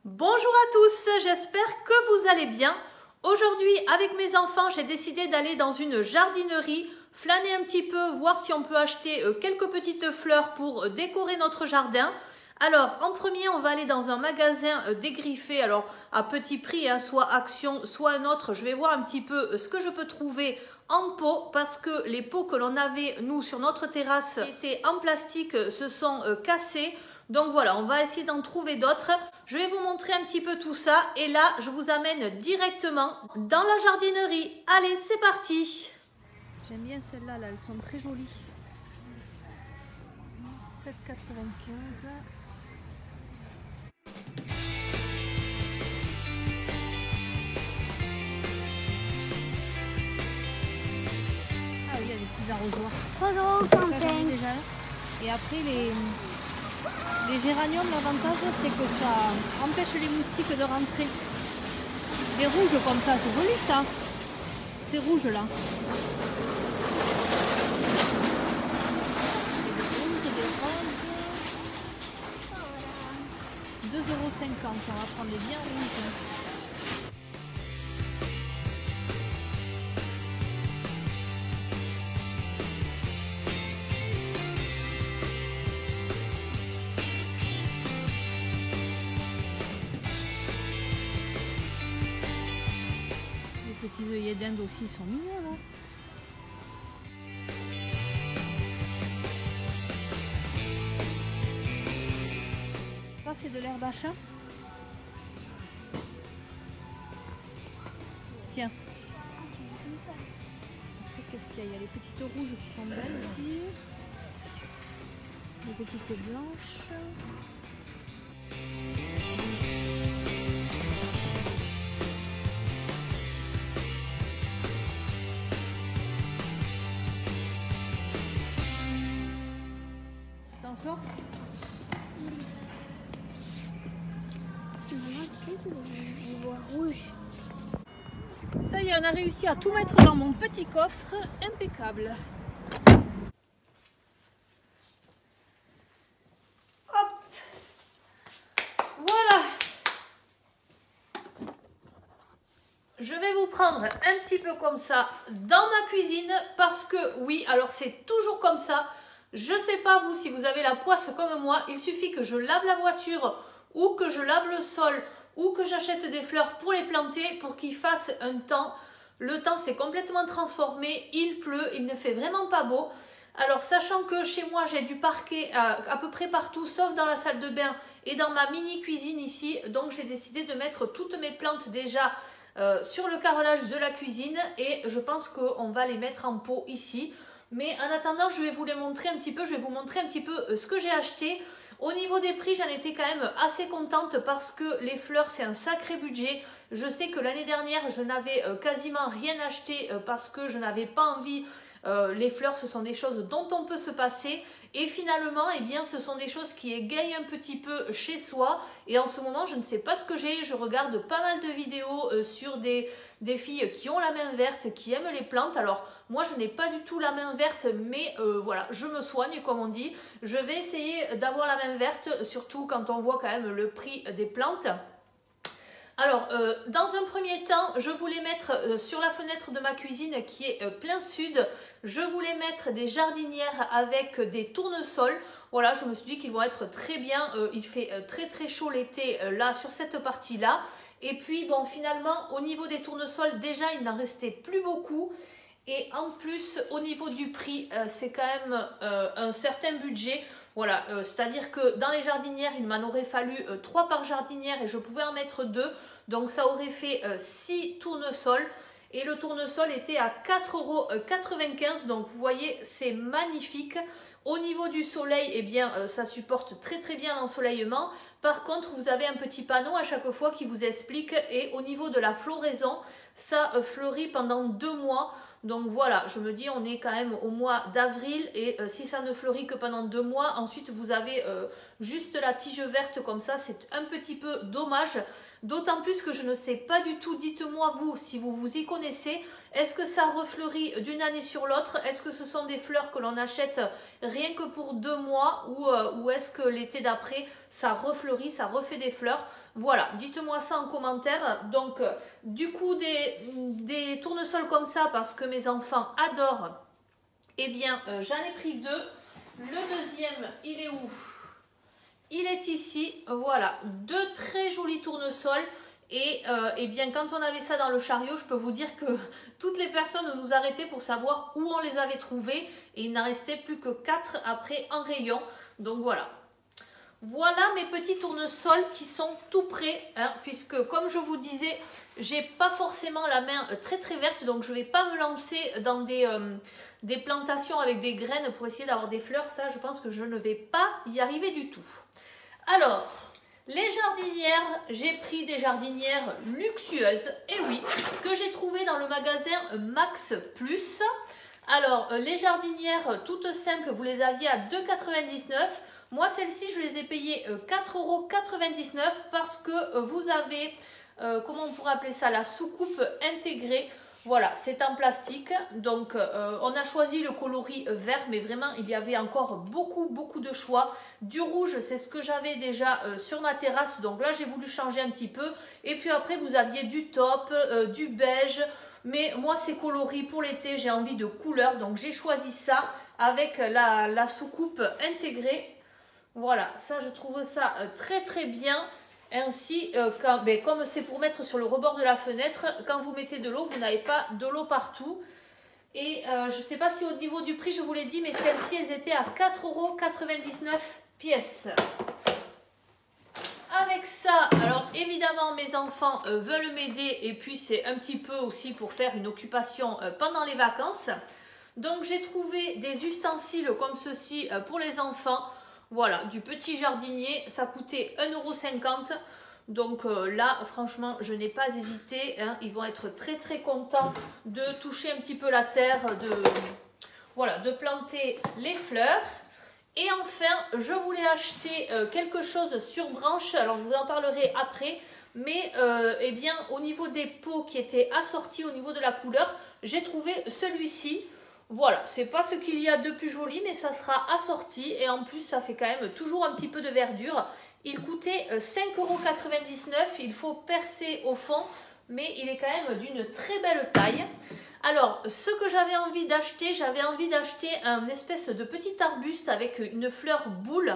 Bonjour à tous, j'espère que vous allez bien. Aujourd'hui, avec mes enfants, j'ai décidé d'aller dans une jardinerie, flâner un petit peu, voir si on peut acheter quelques petites fleurs pour décorer notre jardin. Alors, en premier, on va aller dans un magasin dégriffé, alors à petit prix, hein, soit Action, soit un autre. Je vais voir un petit peu ce que je peux trouver en pot, parce que les pots que l'on avait, nous, sur notre terrasse, qui étaient en plastique, se sont cassés. Donc voilà, on va essayer d'en trouver d'autres. Je vais vous montrer un petit peu tout ça. Et là, je vous amène directement dans la jardinerie. Allez, c'est parti! J'aime bien celles-là, là, elles sont très jolies. 7,95 €. Ah oui, il y a des petits arrosoirs. 3,45 €. Déjà. Et après, les géraniums, l'avantage, c'est que ça empêche les moustiques de rentrer. Des rouges comme ça, c'est joli ça. C'est rouge là. Des roses. 2,50 €. On va prendre les bien rouges. Les petits œillets d'Inde aussi sont mignons là. Ça c'est de l'herbe à chat. Tiens. Qu'est-ce qu'il y a? Il y a les petites rouges qui sont belles aussi. Les petites blanches. T'en sors? On voit rouge. Ça y est, on a réussi à tout mettre dans mon petit coffre. Impeccable. Hop. Voilà. Je vais vous prendre un petit peu comme ça dans ma cuisine parce que oui, alors c'est toujours comme ça. Je ne sais pas vous si vous avez la poisse comme moi, il suffit que je lave la voiture ou que je lave le sol ou que j'achète des fleurs pour les planter pour qu'il fasse un temps. Le temps s'est complètement transformé, il pleut, il ne fait vraiment pas beau. Alors sachant que chez moi j'ai du parquet à peu près partout sauf dans la salle de bain et dans ma mini cuisine ici, donc j'ai décidé de mettre toutes mes plantes déjà sur le carrelage de la cuisine et je pense qu'on va les mettre en pot ici. Mais en attendant, je vais vous les montrer un petit peu, je vais vous montrer un petit peu ce que j'ai acheté. Au niveau des prix, j'en étais quand même assez contente parce que les fleurs, c'est un sacré budget. Je sais que l'année dernière, je n'avais quasiment rien acheté parce que je n'avais pas envie. Les fleurs, ce sont des choses dont on peut se passer. Et finalement, eh bien, ce sont des choses qui égayent un petit peu chez soi. Et en ce moment, je ne sais pas ce que j'ai. Je regarde pas mal de vidéos sur des filles qui ont la main verte, qui aiment les plantes. Alors, moi, je n'ai pas du tout la main verte, mais voilà, je me soigne, comme on dit. Je vais essayer d'avoir la main verte, surtout quand on voit quand même le prix des plantes. Alors, dans un premier temps, je voulais mettre sur la fenêtre de ma cuisine qui est plein sud, je voulais mettre des jardinières avec des tournesols. Voilà, je me suis dit qu'ils vont être très bien. Il fait très très chaud l'été là sur cette partie-là. Et puis, bon, finalement, au niveau des tournesols, déjà, il n'en restait plus beaucoup. Et en plus, au niveau du prix, c'est quand même un certain budget. Voilà, c'est-à-dire que dans les jardinières, il m'en aurait fallu 3 par jardinière et je pouvais en mettre 2. Donc ça aurait fait 6 tournesols. Et le tournesol était à 4,95 €. Donc vous voyez, c'est magnifique. Au niveau du soleil, eh bien, ça supporte très très bien l'ensoleillement. Par contre, vous avez un petit panneau à chaque fois qui vous explique. Et au niveau de la floraison, ça fleurit pendant 2 mois. Donc voilà, je me dis on est quand même au mois d'avril et si ça ne fleurit que pendant 2 mois, ensuite vous avez juste la tige verte comme ça, c'est un petit peu dommage. D'autant plus que je ne sais pas du tout, dites-moi vous si vous vous y connaissez, est-ce que ça refleurit d'une année sur l'autre? Est-ce que ce sont des fleurs que l'on achète rien que pour 2 mois ou est-ce que l'été d'après ça refleurit, ça refait des fleurs? Voilà, dites-moi ça en commentaire. Donc du coup des tournesols comme ça parce que mes enfants adorent, eh bien j'en ai pris 2. Le deuxième, il est où? Il est ici, voilà, 2 très jolis tournesols et bien quand on avait ça dans le chariot, je peux vous dire que toutes les personnes nous arrêtaient pour savoir où on les avait trouvés et il n'en restait plus que 4 après en rayon, donc voilà. Voilà mes petits tournesols qui sont tout prêts, hein, puisque comme je vous disais, j'ai pas forcément la main très très verte, donc je vais pas me lancer dans des plantations avec des graines pour essayer d'avoir des fleurs, ça je pense que je ne vais pas y arriver du tout. Alors, les jardinières, j'ai pris des jardinières luxueuses, et oui, que j'ai trouvées dans le magasin Max Plus. Alors, les jardinières toutes simples, vous les aviez à 2,99 €. Moi, celles-ci, je les ai payées 4,99 € parce que vous avez, comment on pourrait appeler ça, la soucoupe intégrée. Voilà, c'est en plastique. Donc, on a choisi le coloris vert, mais vraiment, il y avait encore beaucoup de choix. Du rouge, c'est ce que j'avais déjà sur ma terrasse. Donc là, j'ai voulu changer un petit peu. Et puis après, vous aviez du taupe, du beige. Mais moi, ces coloris pour l'été, j'ai envie de couleur. Donc, j'ai choisi ça avec la soucoupe intégrée. Voilà, ça je trouve ça très bien. Ainsi, comme c'est pour mettre sur le rebord de la fenêtre, quand vous mettez de l'eau, vous n'avez pas de l'eau partout. Et je ne sais pas si au niveau du prix, je vous l'ai dit, mais celles-ci, elles étaient à 4,99 € pièce. Avec ça, alors évidemment, mes enfants veulent m'aider et puis c'est un petit peu aussi pour faire une occupation pendant les vacances. Donc j'ai trouvé des ustensiles comme ceci pour les enfants. Voilà, du petit jardinier, ça coûtait 1,50 €. Donc là, franchement, je n'ai pas hésité. Hein. Ils vont être très contents de toucher un petit peu la terre, de planter les fleurs. Et enfin, je voulais acheter quelque chose sur branche. Alors, je vous en parlerai après. Mais eh bien, au niveau des pots qui étaient assortis au niveau de la couleur, j'ai trouvé celui-ci. Voilà, c'est pas ce qu'il y a de plus joli, mais ça sera assorti et en plus ça fait quand même toujours un petit peu de verdure. Il coûtait 5,99 €, il faut percer au fond, mais il est quand même d'une très belle taille. Alors, ce que j'avais envie d'acheter un espèce de petit arbuste avec une fleur boule.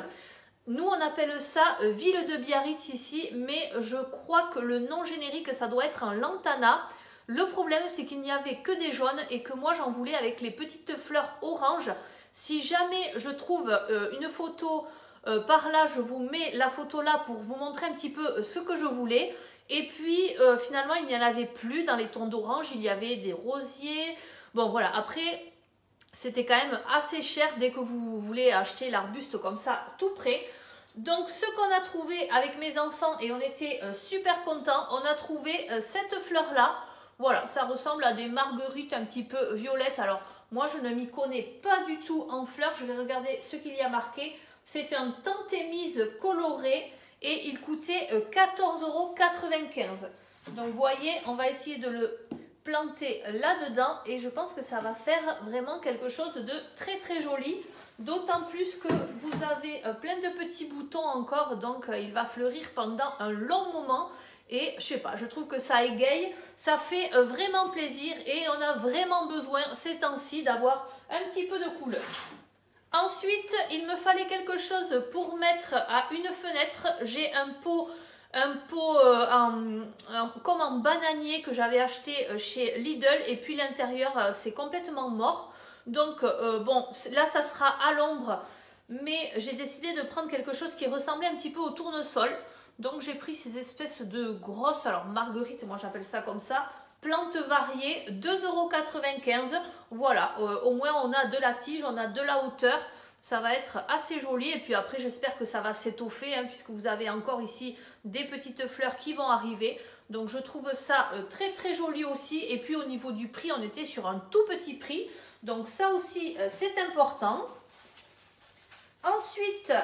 Nous on appelle ça ville de Biarritz ici, mais je crois que le nom générique ça doit être un lantana. Le problème, c'est qu'il n'y avait que des jaunes et que moi, j'en voulais avec les petites fleurs oranges. Si jamais je trouve une photo par là, je vous mets la photo là pour vous montrer un petit peu ce que je voulais. Et puis, finalement, il n'y en avait plus dans les tons d'orange. Il y avait des rosiers. Bon, voilà. Après, c'était quand même assez cher dès que vous voulez acheter l'arbuste comme ça, tout prêt. Donc, ce qu'on a trouvé avec mes enfants, et on était super contents, on a trouvé cette fleur-là. Voilà, ça ressemble à des marguerites un petit peu violettes. Alors, moi, je ne m'y connais pas du tout en fleurs. Je vais regarder ce qu'il y a marqué. C'est un tantémise coloré et il coûtait 14,95 €. Donc, vous voyez, on va essayer de le planter là-dedans et je pense que ça va faire vraiment quelque chose de très joli. D'autant plus que vous avez plein de petits boutons encore. Donc, il va fleurir pendant un long moment. Et je sais pas, je trouve que ça égaye, ça fait vraiment plaisir et on a vraiment besoin ces temps-ci d'avoir un petit peu de couleur. Ensuite, il me fallait quelque chose pour mettre à une fenêtre. J'ai un pot comme en bananier que j'avais acheté chez Lidl et puis l'intérieur c'est complètement mort. Donc bon, là ça sera à l'ombre, mais j'ai décidé de prendre quelque chose qui ressemblait un petit peu au tournesol. Donc j'ai pris ces espèces de grosses, alors marguerite, moi j'appelle ça comme ça, plantes variées, 2,95 €. Voilà, au moins on a de la tige, on a de la hauteur, ça va être assez joli. Et puis après j'espère que ça va s'étoffer, hein, puisque vous avez encore ici des petites fleurs qui vont arriver. Donc je trouve ça très joli aussi. Et puis au niveau du prix, on était sur un tout petit prix. Donc ça aussi c'est important. Ensuite,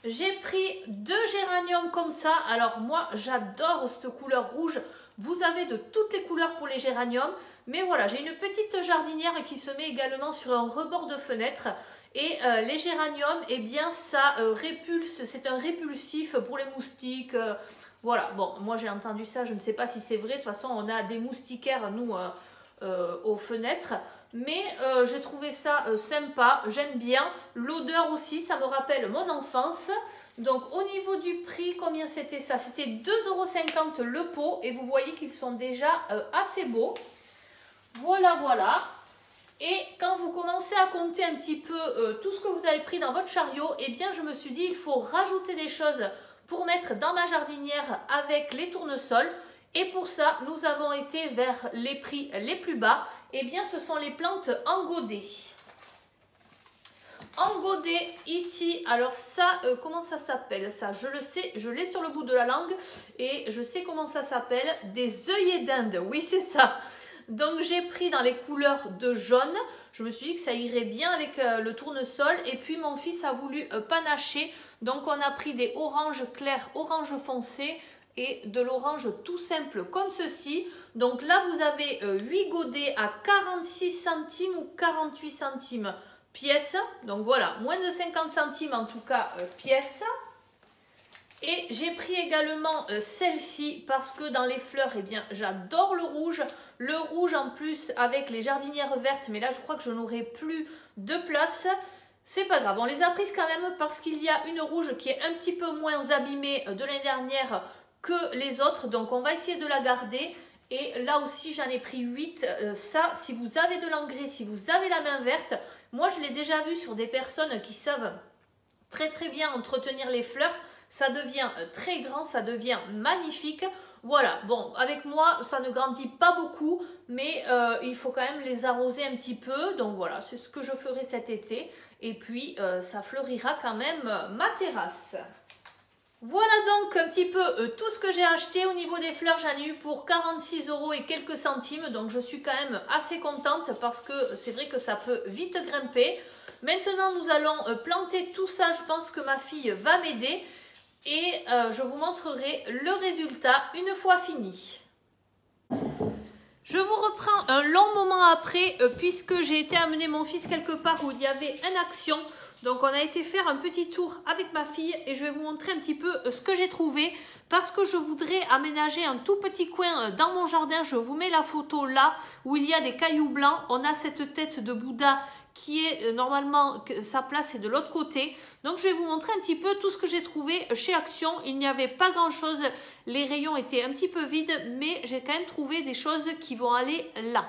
J'ai pris 2 géraniums comme ça. Alors moi, j'adore cette couleur rouge. Vous avez de toutes les couleurs pour les géraniums. Mais voilà, j'ai une petite jardinière qui se met également sur un rebord de fenêtre. Et les géraniums, eh bien, ça répulse. C'est un répulsif pour les moustiques. Voilà, bon, moi j'ai entendu ça. Je ne sais pas si c'est vrai. De toute façon, on a des moustiquaires, nous, aux fenêtres. Mais j'ai trouvé ça sympa, j'aime bien. L'odeur aussi, ça me rappelle mon enfance. Donc au niveau du prix, combien c'était ça? C'était 2,50 € le pot. Et vous voyez qu'ils sont déjà assez beaux. Voilà, voilà. Et quand vous commencez à compter un petit peu tout ce que vous avez pris dans votre chariot, eh bien je me suis dit il faut rajouter des choses pour mettre dans ma jardinière avec les tournesols. Et pour ça, nous avons été vers les prix les plus bas. Eh bien, ce sont les plantes en godet. En godet, ici, alors ça, comment ça s'appelle ça? Je le sais, je l'ai sur le bout de la langue et je sais comment ça s'appelle. Des œillets d'Inde, oui c'est ça. Donc j'ai pris dans les couleurs de jaune. Je me suis dit que ça irait bien avec le tournesol. Et puis mon fils a voulu panacher. Donc on a pris des oranges clairs, orange foncé et de l'orange tout simple comme ceci. Donc là vous avez 8 godets à 46 centimes ou 48 centimes pièce. Donc voilà, moins de 50 centimes en tout cas pièce. Et j'ai pris également celle-ci parce que dans les fleurs, eh bien, j'adore le rouge. Le rouge en plus avec les jardinières vertes, mais là je crois que je n'aurai plus de place. C'est pas grave, on les a prises quand même parce qu'il y a une rouge qui est un petit peu moins abîmée de l'année dernière que les autres. Donc on va essayer de la garder. Et là aussi j'en ai pris 8. Ça, si vous avez de l'engrais, si vous avez la main verte, moi je l'ai déjà vu sur des personnes qui savent très très bien entretenir les fleurs. Ça devient très grand, ça devient magnifique. Voilà, bon, avec moi, ça ne grandit pas beaucoup, mais il faut quand même les arroser un petit peu. Donc voilà, c'est ce que je ferai cet été. Et puis, ça fleurira quand même ma terrasse. Voilà donc un petit peu tout ce que j'ai acheté. Au niveau des fleurs, j'en ai eu pour 46 € et quelques centimes. Donc je suis quand même assez contente parce que c'est vrai que ça peut vite grimper. Maintenant, nous allons planter tout ça. Je pense que ma fille va m'aider. Et je vous montrerai le résultat une fois fini. Je vous reprends un long moment après puisque j'ai été amener mon fils quelque part où il y avait une action. Donc on a été faire un petit tour avec ma fille et je vais vous montrer un petit peu ce que j'ai trouvé. Parce que je voudrais aménager un tout petit coin dans mon jardin. Je vous mets la photo là où il y a des cailloux blancs. On a cette tête de Bouddha qui est normalement, sa place est de l'autre côté. Donc je vais vous montrer un petit peu tout ce que j'ai trouvé chez Action. Il n'y avait pas grand chose, les rayons étaient un petit peu vides, mais j'ai quand même trouvé des choses qui vont aller là.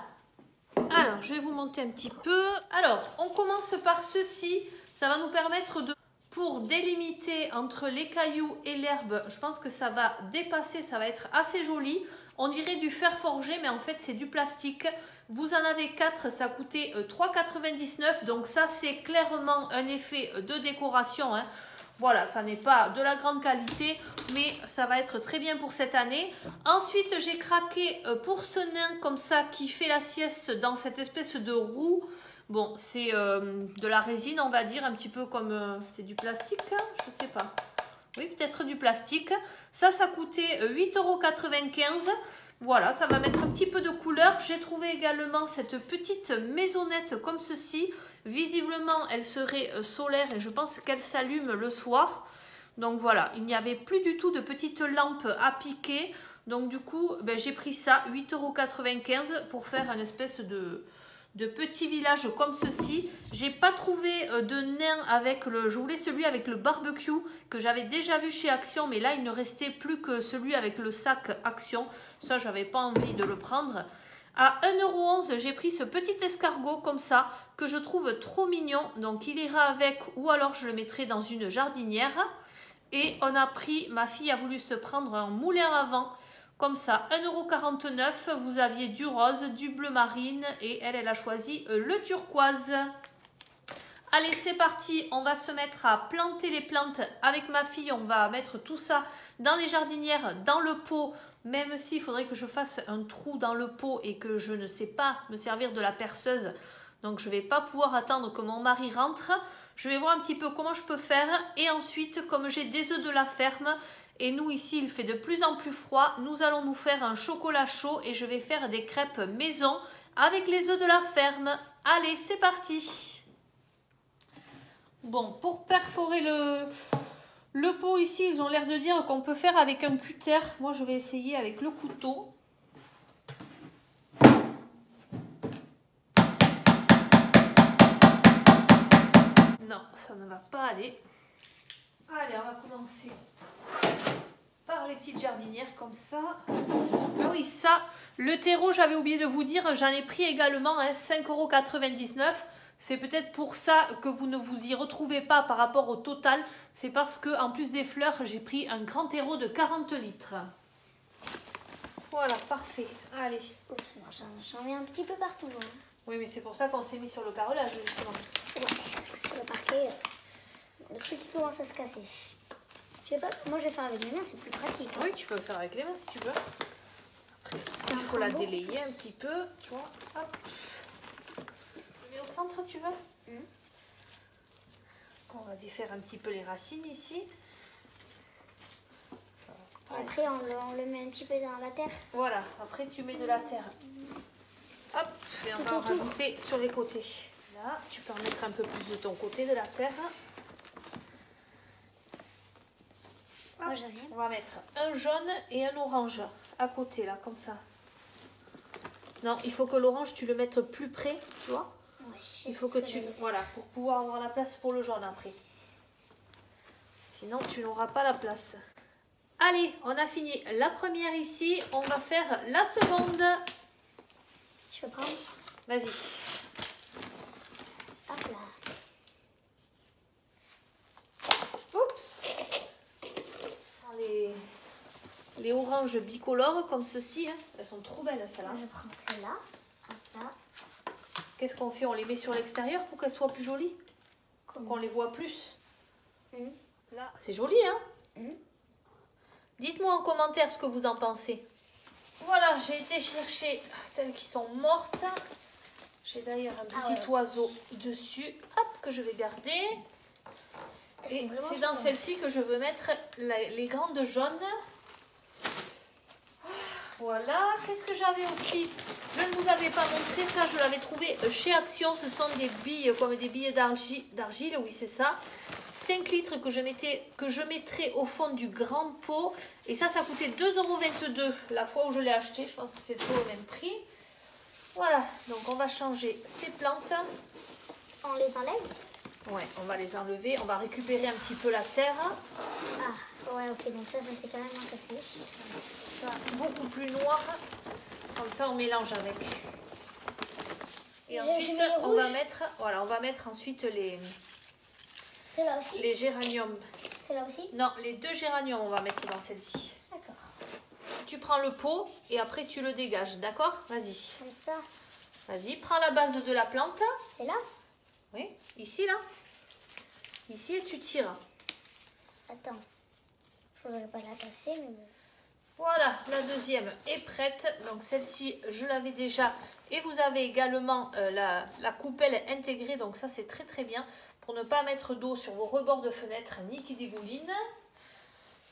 Alors je vais vous montrer un petit peu. Alors on commence par ceci, ça va nous permettre de... Pour délimiter entre les cailloux et l'herbe, je pense que ça va dépasser, ça va être assez joli. On dirait du fer forgé, mais en fait c'est du plastique. Vous en avez 4, ça coûtait 3,99 €. Donc ça c'est clairement un effet de décoration, hein. Voilà, ça n'est pas de la grande qualité, mais ça va être très bien pour cette année. Ensuite, j'ai craqué pour ce nain comme ça qui fait la sieste dans cette espèce de roue. Bon, c'est de la résine, on va dire, un petit peu comme... c'est du plastique, hein, je sais pas. Oui, peut-être du plastique. Ça coûtait 8,95 €. Voilà, ça va mettre un petit peu de couleur. J'ai trouvé également cette petite maisonnette comme ceci. Visiblement, elle serait solaire et je pense qu'elle s'allume le soir. Donc voilà, il n'y avait plus du tout de petites lampes à piquer. Donc du coup, ben, j'ai pris ça, 8,95 € pour faire une espèce de petit village comme ceci. J'ai pas trouvé de nain avec le... Je voulais celui avec le barbecue que j'avais déjà vu chez Action, mais là il ne restait plus que celui avec le sac Action. Ça, j'avais pas envie de le prendre. À 1,11 €, j'ai pris ce petit escargot comme ça que je trouve trop mignon. Donc il ira avec, ou alors je le mettrai dans une jardinière. Et on a pris, ma fille a voulu se prendre un moulin à vent. Comme ça, 1,49 €, vous aviez du rose, du bleu marine et elle a choisi le turquoise. Allez, c'est parti, on va se mettre à planter les plantes avec ma fille. On va mettre tout ça dans les jardinières, dans le pot, même s'il faudrait que je fasse un trou dans le pot et que je ne sais pas me servir de la perceuse. Donc, je ne vais pas pouvoir attendre que mon mari rentre. Je vais voir un petit peu comment je peux faire. Et ensuite, comme j'ai des œufs de la ferme, et nous ici il fait de plus en plus froid, nous allons nous faire un chocolat chaud et je vais faire des crêpes maison avec les œufs de la ferme. Allez, c'est parti. Bon, pour perforer le pot ici, ils ont l'air de dire qu'on peut faire avec un cutter. Moi, je vais essayer avec le couteau. Non, ça ne va pas aller. Allez, on va commencer par les petites jardinières comme ça. Ah oui, ça, le terreau, j'avais oublié de vous dire, j'en ai pris également 5,99 €. C'est peut-être pour ça que vous ne vous y retrouvez pas par rapport au total. C'est parce que en plus des fleurs, j'ai pris un grand terreau de 40 litres. Voilà, parfait. Allez. J'en mets un petit peu partout. Hein. Oui, mais c'est pour ça qu'on s'est mis sur le carrelage, justement. Ouais, parce que sur le parquet, le truc commence à se casser. Je sais pas, moi je vais faire avec les mains, c'est plus pratique. Hein. Oui, tu peux le faire avec les mains si tu veux. Après, il faut la délayer un petit peu, tu vois. Hop. Je mets au centre, tu veux. On va défaire un petit peu les racines ici. Après, on le met un petit peu dans la terre. Voilà, après tu mets de la terre. Hop, et on va en rajouter sur les côtés. Là, tu peux en mettre un peu plus de ton côté de la terre. Moi, j'ai rien. On va mettre un jaune et un orange à côté, là, comme ça. Non, il faut que l'orange, tu le mettes plus près, tu vois. Ouais, Il faut que tu... Voilà, pour pouvoir avoir la place pour le jaune après. Sinon, tu n'auras pas la place. Allez, on a fini la première ici. On va faire la seconde. Je peux prendre. Vas-y. Hop là. Oups. Les oranges bicolores comme ceci. Hein. Elles sont trop belles, celles-là. Je prends celle-là. Hop là. Qu'est-ce qu'on fait? On les met sur l'extérieur pour qu'elles soient plus jolies? Pour qu'on les voit plus. Là, c'est joli, hein? Dites-moi en commentaire ce que vous en pensez. Voilà, j'ai été chercher celles qui sont mortes. J'ai d'ailleurs un petit oiseau dessus, hop, que je vais garder. Et c'est dans celle-ci que je veux mettre les grandes jaunes. Voilà, qu'est-ce que j'avais aussi? Je ne vous avais pas montré ça, je l'avais trouvé chez Action. Ce sont des billes, comme des billes d'argile, oui c'est ça. 5 litres que je mettrai au fond du grand pot. Et ça coûtait 2,22 € la fois où je l'ai acheté. Je pense que c'est toujours le même prix. Voilà, donc on va changer ces plantes. On les enlève? Ouais, on va les enlever. On va récupérer un petit peu la terre. Ah, ouais, ok, donc ça c'est quand même un café. Ça, beaucoup plus noir. Comme ça, on mélange avec. Et ensuite, on va mettre, voilà, on va mettre ensuite Celle-là aussi? les géraniums. Celle-là aussi? Non, les 2 géraniums, on va mettre dans celle-ci. D'accord. Tu prends le pot et après tu le dégages, d'accord? Vas-y. Comme ça? Vas-y, prends la base de la plante. C'est là? Oui, ici, là. Ici, et tu tires. Attends. Je ne voudrais pas la casser, mais bon. Voilà, la deuxième est prête. Donc celle-ci, je l'avais déjà. Et vous avez également la coupelle intégrée. Donc ça, c'est très très bien. Pour ne pas mettre d'eau sur vos rebords de fenêtre ni qui dégouline.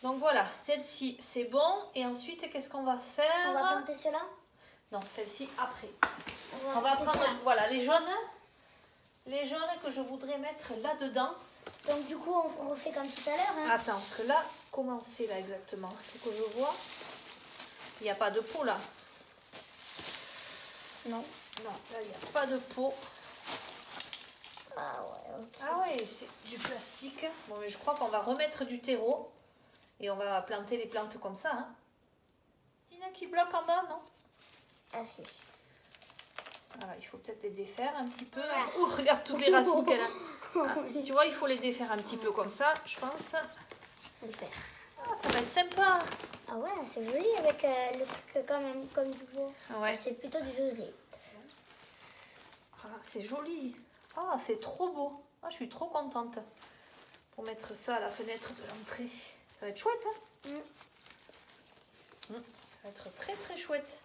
Donc voilà, celle-ci, c'est bon. Et ensuite, qu'est-ce qu'on va faire? On va planter cela? Non, celle-ci après. On va prendre, voilà, les jaunes. Les jaunes que je voudrais mettre là-dedans. Donc du coup, on refait comme tout à l'heure. Hein. Attends, parce que là, comment c'est là exactement? C'est que je vois. Il n'y a pas de pot là. Non. Non, là, il n'y a pas de pot. Ah ouais, ok. Ah ouais, c'est du plastique. Bon, mais je crois qu'on va remettre du terreau. Et on va planter les plantes comme ça. Hein. Tina qui bloque en bas, non? Ah si. Voilà, il faut peut-être les défaire un petit peu. Oh, regarde toutes les racines qu'elle a. Ah, tu vois, il faut les défaire un petit peu comme ça, je pense. On va le faire. Ah, ça va être sympa. Ah ouais, c'est joli avec le truc quand même comme du bois. Ouais. C'est plutôt du José. Ah, c'est joli. Ah, c'est trop beau. Ah, je suis trop contente. Pour mettre ça à la fenêtre de l'entrée. Ça va être chouette, hein? Ça va être très très chouette.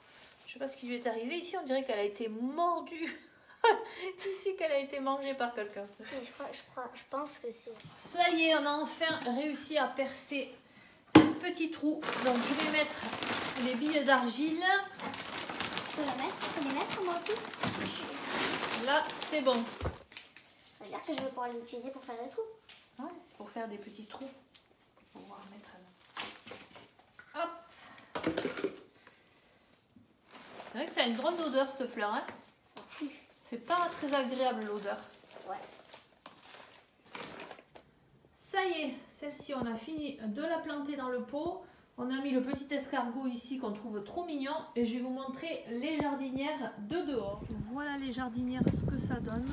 Je sais pas ce qui lui est arrivé ici. On dirait qu'elle a été mordue. Ici qu'elle a été mangée par quelqu'un. Je pense que c'est... Ça y est, on a enfin réussi à percer un petit trou. Donc je vais mettre les billes d'argile. Je peux les mettre moi aussi? Là, c'est bon. Ça veut dire que je vais pouvoir les utiliser pour faire des trous. Ouais, c'est pour faire des petits trous. On va pouvoir mettre là. Hop. C'est vrai que ça a une drôle d'odeur cette fleur, hein? Ça pue. C'est pas très agréable l'odeur. Ouais. Ça y est, celle-ci on a fini de la planter dans le pot. On a mis le petit escargot ici qu'on trouve trop mignon. Et je vais vous montrer les jardinières de dehors. Voilà les jardinières, ce que ça donne.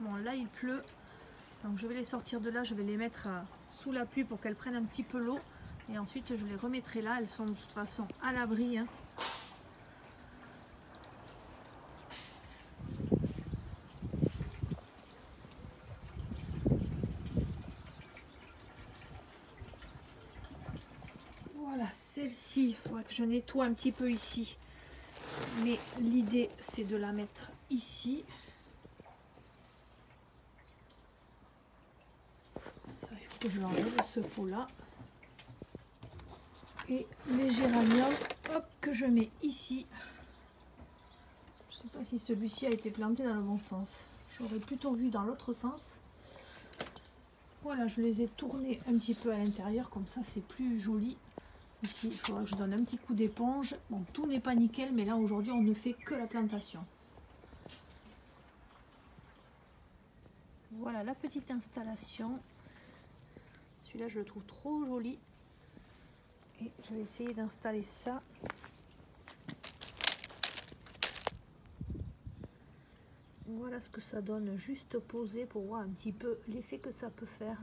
Bon là il pleut. Donc je vais les sortir de là, je vais les mettre sous la pluie pour qu'elles prennent un petit peu l'eau. Et ensuite je les remettrai là, elles sont de toute façon à l'abri, hein. Voilà, celle-ci, il faudra que je nettoie un petit peu ici. Mais l'idée c'est de la mettre ici. Ça, il faut que je l'enlève ce pot là. Et les géraniums, hop, que je mets ici. Je ne sais pas si celui-ci a été planté dans le bon sens. J'aurais plutôt vu dans l'autre sens. Voilà, je les ai tournés un petit peu à l'intérieur, comme ça c'est plus joli. Ici, il faudra que je donne un petit coup d'éponge. Bon, tout n'est pas nickel, mais là aujourd'hui on ne fait que la plantation. Voilà la petite installation. Celui-là je le trouve trop joli. Et je vais essayer d'installer ça. Voilà ce que ça donne juste posé pour voir un petit peu l'effet que ça peut faire.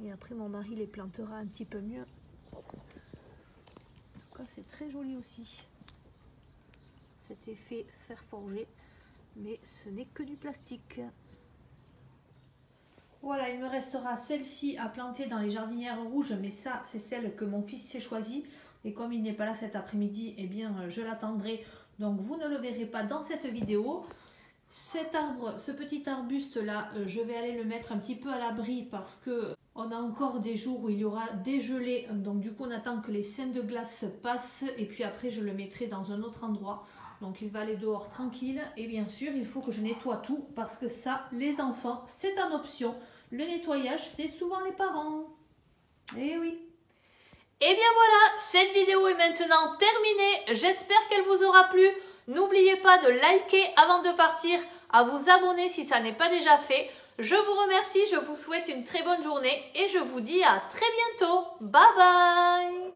Et après mon mari les plantera un petit peu mieux. En tout cas c'est très joli aussi. Cet effet fer forgé. Mais ce n'est que du plastique. Voilà, il me restera celle-ci à planter dans les jardinières rouges, mais ça, c'est celle que mon fils s'est choisie. Et comme il n'est pas là cet après-midi, eh bien, je l'attendrai. Donc, vous ne le verrez pas dans cette vidéo. Cet arbre, ce petit arbuste-là, je vais aller le mettre un petit peu à l'abri parce que on a encore des jours où il y aura des gelées. Donc, du coup, on attend que les seins de glace passent. Et puis après, je le mettrai dans un autre endroit. Donc il va aller dehors tranquille et bien sûr il faut que je nettoie tout parce que ça, les enfants, c'est en option. Le nettoyage, c'est souvent les parents. Eh oui. Et bien voilà, cette vidéo est maintenant terminée. J'espère qu'elle vous aura plu. N'oubliez pas de liker avant de partir, à vous abonner si ça n'est pas déjà fait. Je vous remercie, je vous souhaite une très bonne journée et je vous dis à très bientôt. Bye bye.